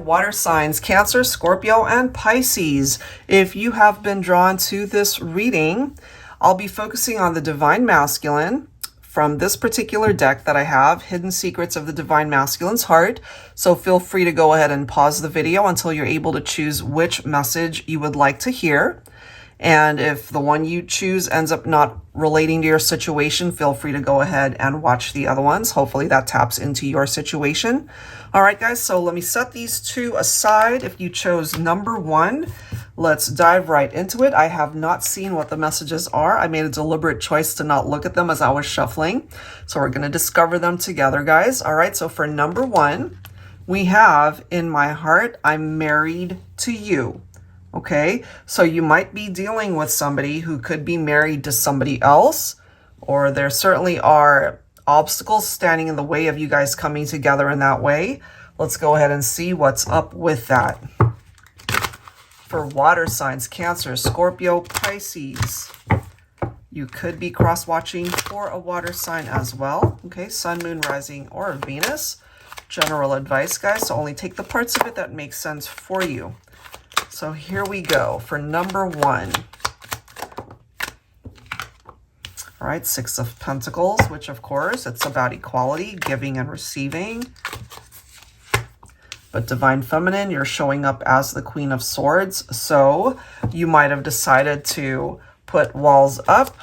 water signs, Cancer, Scorpio, and Pisces. If you have been drawn to this reading, I'll be focusing on the Divine Masculine from this particular deck that I have, Hidden Secrets of the Divine Masculine's Heart. So feel free to go ahead and pause the video until you're able to choose which message you would like to hear. And if the one you choose ends up not relating to your situation, feel free to go ahead and watch the other ones. Hopefully that taps into your situation. All right, guys, so let me set these two aside. If you chose number one, let's dive right into it. I have not seen what the messages are. I made a deliberate choice to not look at them as I was shuffling. So we're going to discover them together, guys. All right, so for number one, we have, in my heart, I'm married to you. Okay, so you might be dealing with somebody who could be married to somebody else, or there certainly are obstacles standing in the way of you guys coming together in that way. Let's go ahead and see what's up with that. For water signs, Cancer, Scorpio, Pisces, you could be cross-watching for a water sign as well. Okay, Sun, Moon, Rising, or Venus. General advice, guys, so only take the parts of it that make sense for you. So here we go for number one. All right, Six of Pentacles, which of course it's about equality, giving and receiving. But Divine Feminine, you're showing up as the Queen of Swords. So you might have decided to put walls up.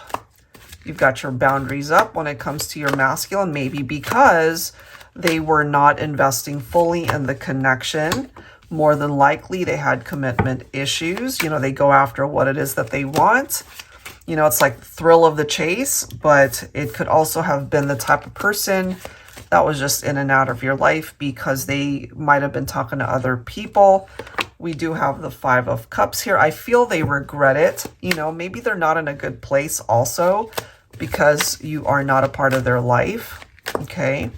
You've got your boundaries up when it comes to your masculine, maybe because they were not investing fully in the connection. More than likely, they had commitment issues. You know, they go after what it is that they want. You know, it's like the thrill of the chase, but it could also have been the type of person that was just in and out of your life because they might have been talking to other people. We do have the Five of Cups here. I feel they regret it. You know, maybe they're not in a good place also because you are not a part of their life. Okay.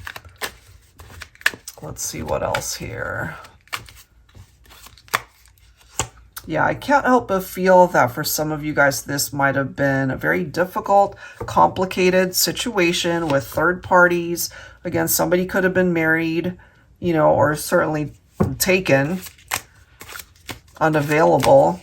Let's see what else here. Yeah, I can't help but feel that for some of you guys, this might have been a very difficult, complicated situation with third parties. Again, somebody could have been married, you know, or certainly taken, unavailable.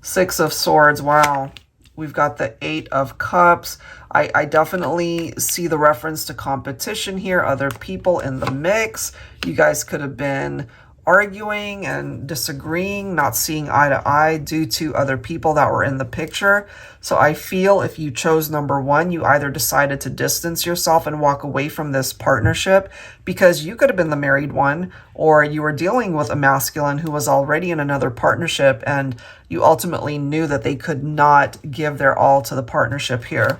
Six of Swords, wow. We've got the Eight of Cups. I definitely see the reference to competition here, other people in the mix. You guys could have been arguing and disagreeing, not seeing eye to eye due to other people that were in the picture. So I feel if you chose number one, you either decided to distance yourself and walk away from this partnership because you could have been the married one, or you were dealing with a masculine who was already in another partnership and you ultimately knew that they could not give their all to the partnership here.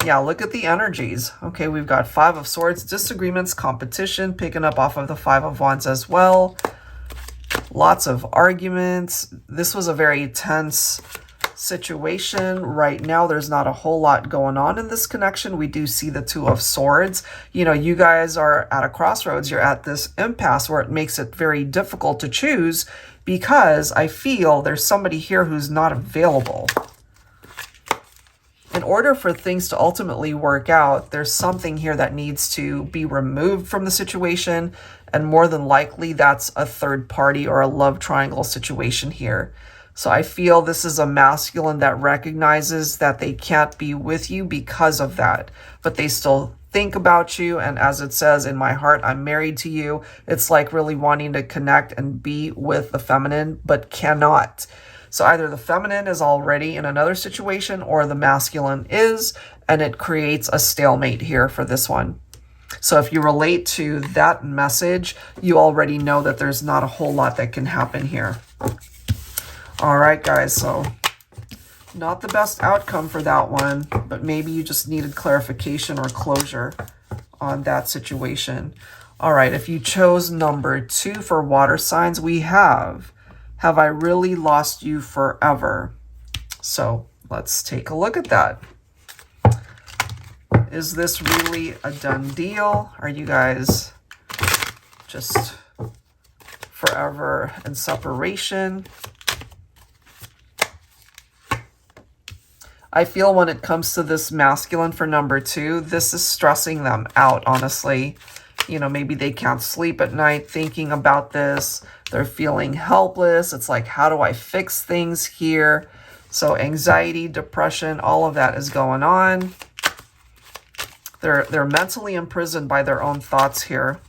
Yeah, look at the energies. Okay, we've got Five of Swords, disagreements, competition, picking up off of the Five of Wands as well. Lots of arguments. This was a very tense situation. Right now, there's not a whole lot going on in this connection. We do see the Two of Swords. You know, you guys are at a crossroads. You're at this impasse where it makes it very difficult to choose because I feel there's somebody here who's not available. In order for things to ultimately work out, there's something here that needs to be removed from the situation. And more than likely, that's a third party or a love triangle situation here. So I feel this is a masculine that recognizes that they can't be with you because of that. But they still think about you. And as it says, in my heart, I'm married to you. It's like really wanting to connect and be with the feminine, but cannot. So either the feminine is already in another situation or the masculine is, and it creates a stalemate here for this one. So if you relate to that message, you already know that there's not a whole lot that can happen here. All right, guys, so not the best outcome for that one, but maybe you just needed clarification or closure on that situation. All right, if you chose number two for water signs, we have I really lost you forever? So let's take a look at that. Is this really a done deal? Are you guys just forever in separation? I feel when it comes to this masculine for number two, this is stressing them out, honestly. You know, maybe they can't sleep at night thinking about this. They're feeling helpless. It's like, how do I fix things here? So anxiety, depression, all of that is going on. They're mentally imprisoned by their own thoughts here.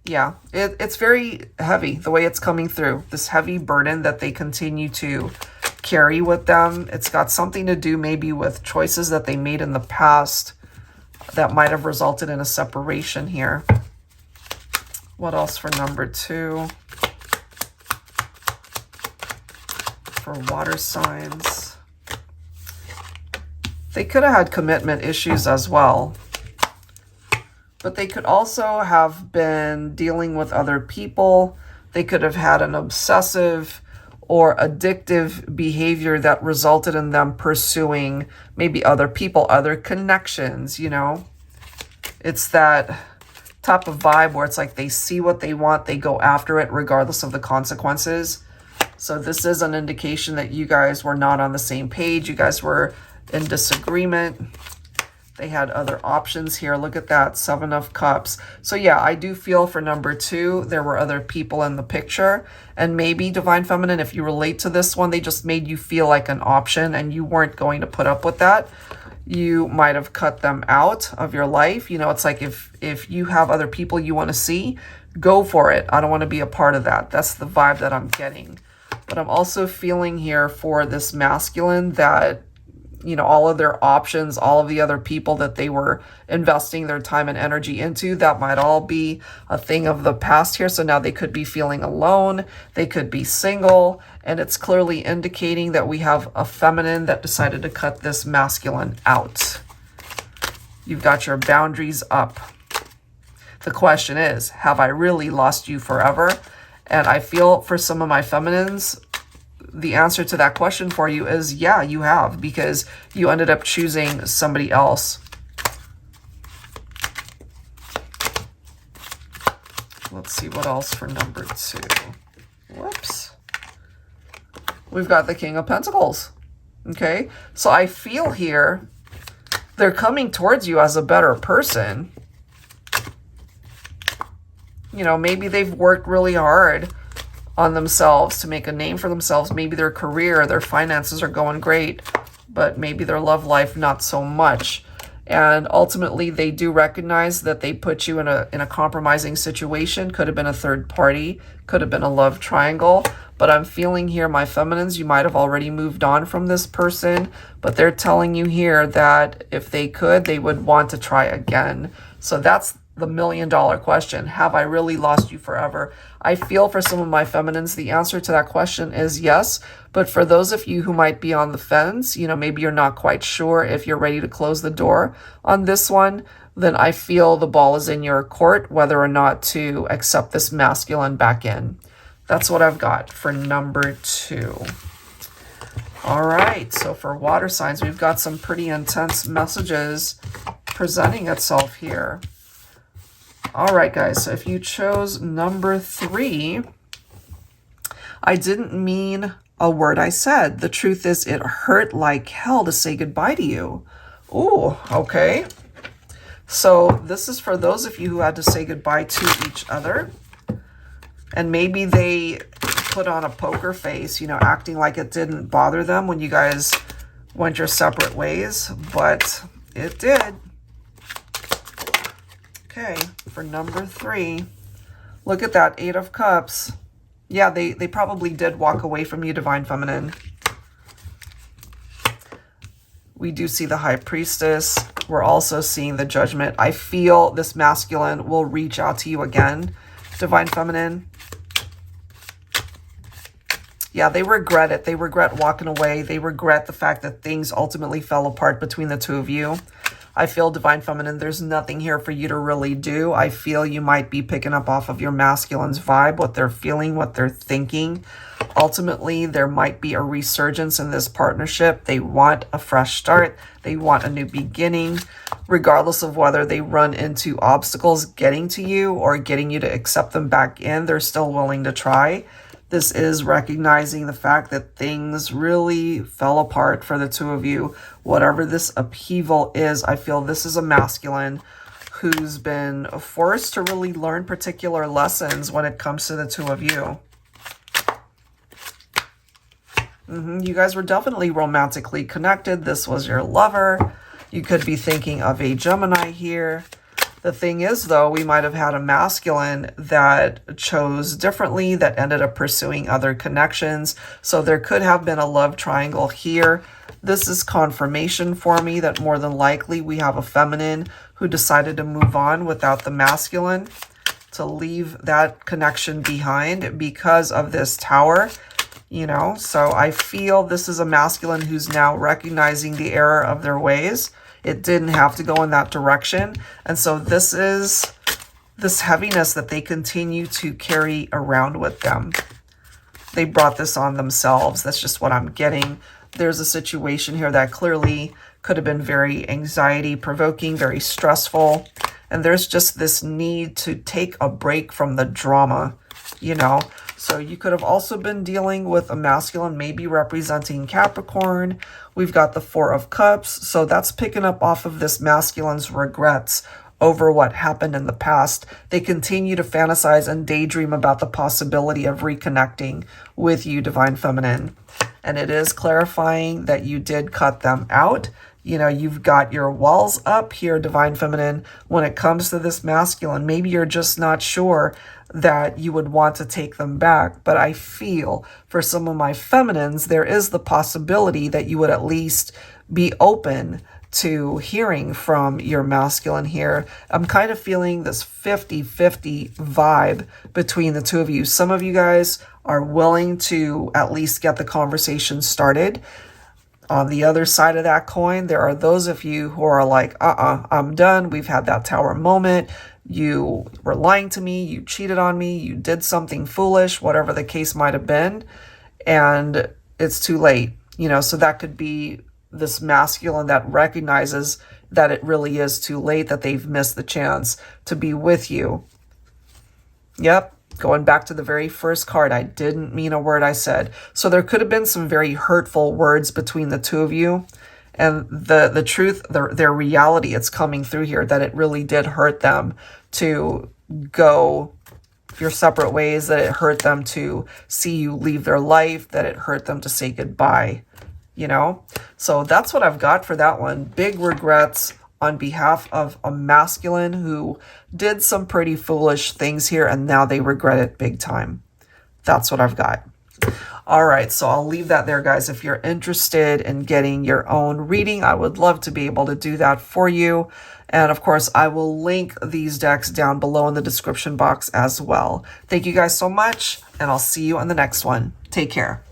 Yeah, it's very heavy, the way it's coming through. This heavy burden that they continue to carry with them. It's got something to do maybe with choices that they made in the past that might have resulted in a separation here. What else for number 2? For water signs. They could have had commitment issues as well. But they could also have been dealing with other people. They could have had an obsessive or addictive behavior that resulted in them pursuing maybe other people, other connections, you know. It's that type of vibe where it's like they see what they want, they go after it regardless of the consequences. So this is an indication that you guys were not on the same page. You guys were in disagreement. They had other options here. Look at that, 7 of Cups. So yeah, I do feel for number 2, there were other people in the picture. And maybe, Divine Feminine, if you relate to this one, they just made you feel like an option and you weren't going to put up with that. You might have cut them out of your life. You know, it's like if you have other people you want to see, go for it. I don't want to be a part of that. That's the vibe that I'm getting. But I'm also feeling here for this masculine that, you know, all of their options, all of the other people that they were investing their time and energy into, that might all be a thing of the past here. So now they could be feeling alone. They could be single. And it's clearly indicating that we have a feminine that decided to cut this masculine out. You've got your boundaries up. The question is, have I really lost you forever? And I feel for some of my feminines, the answer to that question for you is, yeah, you have, because you ended up choosing somebody else. Let's see what else for number 2. Whoops. We've got the King of Pentacles. Okay, so I feel here they're coming towards you as a better person. You know, maybe they've worked really hard on themselves to make a name for themselves. Maybe their career, their finances are going great, but maybe their love life not so much. And ultimately, they do recognize that they put you in a compromising situation. Could have been a third party, could have been a love triangle. But I'm feeling here, my feminines, you might have already moved on from this person, but they're telling you here that if they could, they would want to try again. So that's the $1 million question. Have I really lost you forever? I feel for some of my feminines, the answer to that question is yes. But for those of you who might be on the fence, you know, maybe you're not quite sure if you're ready to close the door on this one, then I feel the ball is in your court, whether or not to accept this masculine back in. That's what I've got for number 2. All right, so for water signs, we've got some pretty intense messages presenting itself here. All right, guys, so if you chose number 3, I didn't mean a word I said. The truth is, it hurt like hell to say goodbye to you. Ooh, okay. So this is for those of you who had to say goodbye to each other. And maybe they put on a poker face, you know, acting like it didn't bother them when you guys went your separate ways, but it did. Okay, for number 3, look at that 8 of Cups. Yeah, they probably did walk away from you, Divine Feminine. We do see the High Priestess. We're also seeing the Judgment. I feel this masculine will reach out to you again, Divine Feminine. Yeah, they regret it. They regret walking away. They regret the fact that things ultimately fell apart between the two of you. I feel, Divine Feminine, there's nothing here for you to really do. I feel you might be picking up off of your masculine's vibe, what they're feeling, what they're thinking. Ultimately, there might be a resurgence in this partnership. They want a fresh start. They want a new beginning. Regardless of whether they run into obstacles getting to you or getting you to accept them back in, they're still willing to try. This is recognizing the fact that things really fell apart for the two of you. Whatever this upheaval is, I feel this is a masculine who's been forced to really learn particular lessons when it comes to the two of you. You guys were definitely romantically connected. This was your lover. You could be thinking of a Gemini here. The thing is, though, we might have had a masculine that chose differently, that ended up pursuing other connections. So there could have been a love triangle here. This is confirmation for me that more than likely we have a feminine who decided to move on without the masculine, to leave that connection behind because of this Tower. You know, so I feel this is a masculine who's now recognizing the error of their ways. It didn't have to go in that direction. And so this is this heaviness that they continue to carry around with them. They brought this on themselves. That's just what I'm getting. There's a situation here that clearly could have been very anxiety provoking, very stressful. And there's just this need to take a break from the drama, you know. So you could have also been dealing with a masculine, maybe representing Capricorn. We've got the Four of Cups. So that's picking up off of this masculine's regrets over what happened in the past. They continue to fantasize and daydream about the possibility of reconnecting with you, Divine Feminine. And it is clarifying that you did cut them out. You know, you've got your walls up here, Divine Feminine, when it comes to this masculine. Maybe you're just not sure that you would want to take them back. But I feel for some of my feminines, there is the possibility that you would at least be open to hearing from your masculine here. I'm kind of feeling this 50-50 vibe between the two of you. Some of you guys are willing to at least get the conversation started. On the other side of that coin, there are those of you who are like, I'm done. We've had that Tower moment. You were lying to me. You cheated on me. You did something foolish, whatever the case might have been. And it's too late. You know, so that could be this masculine that recognizes that it really is too late, that they've missed the chance to be with you. Yep. Going back to the very first card, I didn't mean a word I said. So there could have been some very hurtful words between the two of you. And the truth, their reality, it's coming through here, that it really did hurt them to go your separate ways, that it hurt them to see you leave their life, that it hurt them to say goodbye, you know? So that's what I've got for that one. Big regrets on behalf of a masculine who did some pretty foolish things here, and now they regret it big time. That's what I've got. All right, so I'll leave that there, guys. If you're interested in getting your own reading, I would love to be able to do that for you. And of course, I will link these decks down below in the description box as well. Thank you guys so much, and I'll see you on the next one. Take care.